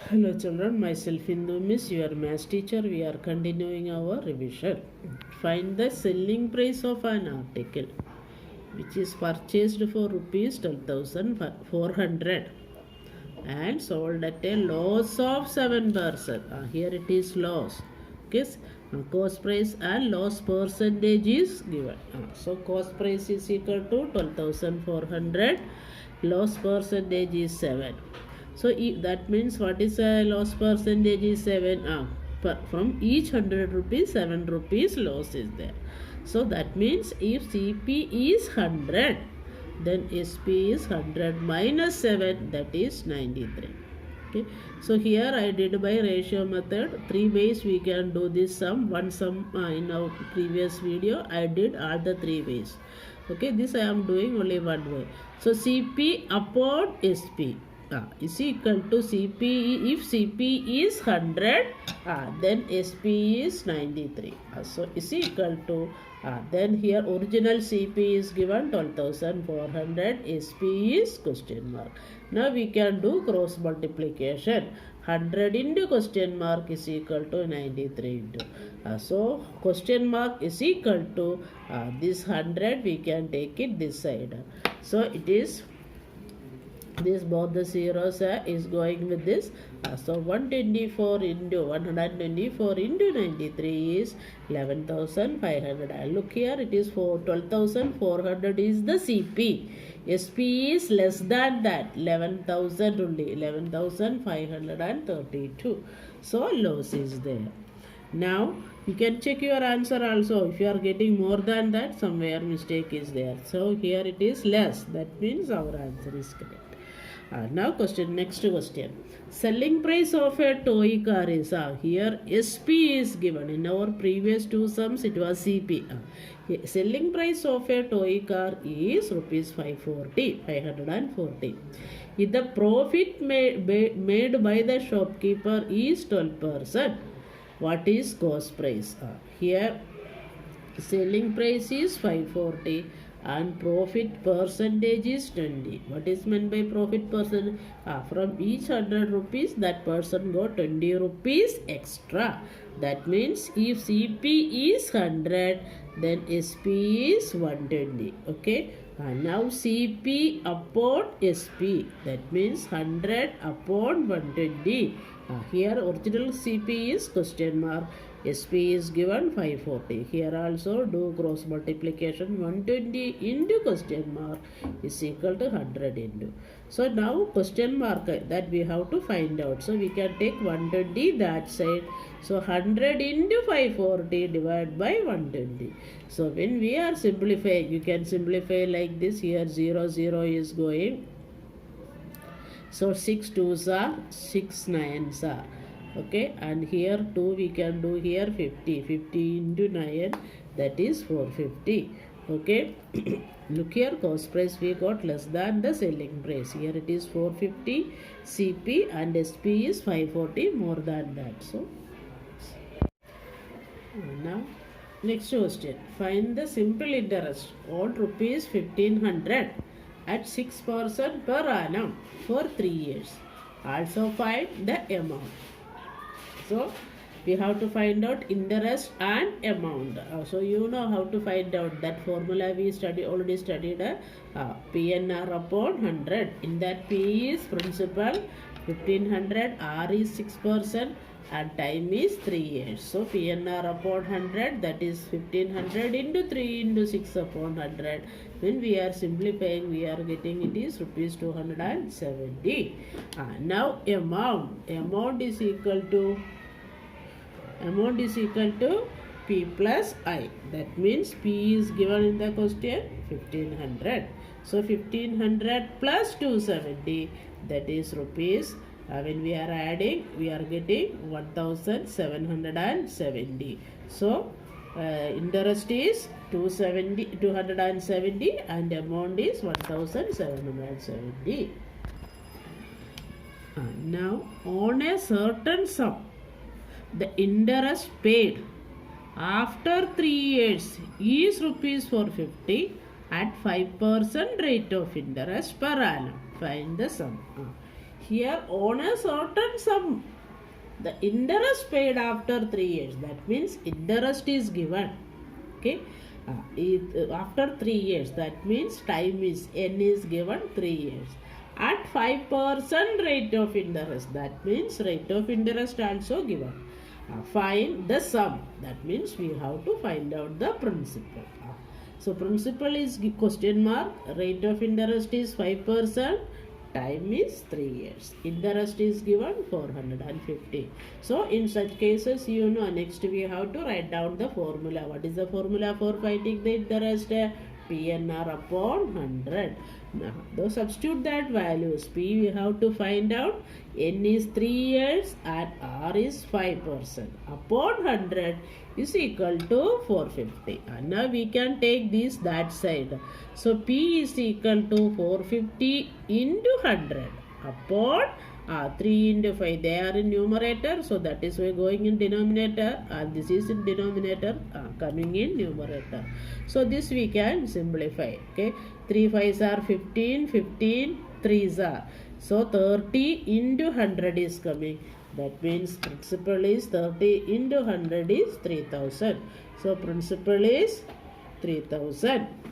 Hello children, myself Hindu Miss, your maths teacher. We are continuing our revision. Find the selling price of an article which is purchased for rupees 12,400 and sold at a loss of 7%. Here it is loss. Okay, cost price and loss percentage is given. So cost price is equal to 12,400, loss percentage is 7. So that means what is a loss percentage is 7. From each 100 rupees 7 rupees loss is there. So that means if CP is 100, then SP is 100 minus 7, that is 93. Okay, so here I did by ratio method. 3 ways we can do this sum. One sum in our previous video I did all the 3 ways. Okay, this I am doing only one way. So CP upon SP is equal to CP. If CP is 100, then SP is 93. So is equal to then here original CP is given 12,400, SP is question mark. Now we can do cross multiplication. 100 into question mark is equal to 93 into. So question mark is equal to this 100, we can take it this side. So it is this both the zeros is going with this. So 124 into 124 into 93 is 11,500. Look here, it is 12,400 is the CP. SP is less than that, 11,000 only, 11,532. So loss is there. Now you can check your answer also. If you are getting more than that, somewhere mistake is there. So here it is less, that means our answer is correct. Now next question. Selling price of a toy car is here SP is given. In our previous two sums it was CP. Selling price of a toy car is rupees 540. If the profit made by the shopkeeper is 12%, what is cost price? Here selling price is 540 and profit percentage is 20. What is meant by profit percent? From each 100 rupees that person got 20 rupees extra. That means if CP is 100, then SP is 120. Okay, now CP upon SP, that means 100 upon 120. Here original CP is question mark, SP is given 540. Here also do cross multiplication. 120 into question mark is equal to 100 into. So now question mark that we have to find out. So we can take 120 that side. So 100 into 540 divided by 120. So when we are simplifying, you can simplify like this. Here 0 0 is going. So 6 2s are 6 9s are. Okay, and here 2 we can do here 50 into 9, that is 450. Okay, look here, cost price we got less than the selling price. Here it is 450 CP and SP is 540 more than that. So now next question. Find the simple interest on rupees 1500 at 6% per annum for 3 years. Also find the amount. So we have to find out interest and amount. So you know how to find out that formula. We already studied PNR upon 100. In that P is principal, 1500, R is 6%, and time is 3 years. So PNR upon 100, that is 1500 into 3 into 6 upon 100. When we are simplifying, we are getting it is rupees 270. Now amount is equal to P plus I. That means P is given in the question 1500. So 1500 plus 270, that is rupees. When we are adding, we are getting 1770. So interest is 270 and amount is 1770. Now on a certain sum, the interest paid after 3 years is rupees 450 at 5% rate of interest per annum. Find the sum. here on a certain sum. The interest paid after 3 years. That means interest is given. Okay. After 3 years, that means time is n is given 3 years. At 5% rate of interest. That means rate of interest also given. Find the sum. That means we have to find out the principal. So principal is question mark. Rate of interest is 5%. Time is 3 years. Interest is given 450. So in such cases, next we have to write down the formula. What is the formula for finding the interest? PNR upon 100. Now, though substitute that values. P we have to find out. N is 3 years and R is 5%. Upon 100 is equal to 450. And now we can take this that side. So P is equal to 450 into 100 upon 3 into 5. They are in numerator. So that is why going in denominator. And this is in denominator coming in numerator. So this we can simplify. Okay. 3 5s are 15. 15 3s are. So 30 into 100 is coming. That means principal is 30 into 100 is 3000. So principal is 3000.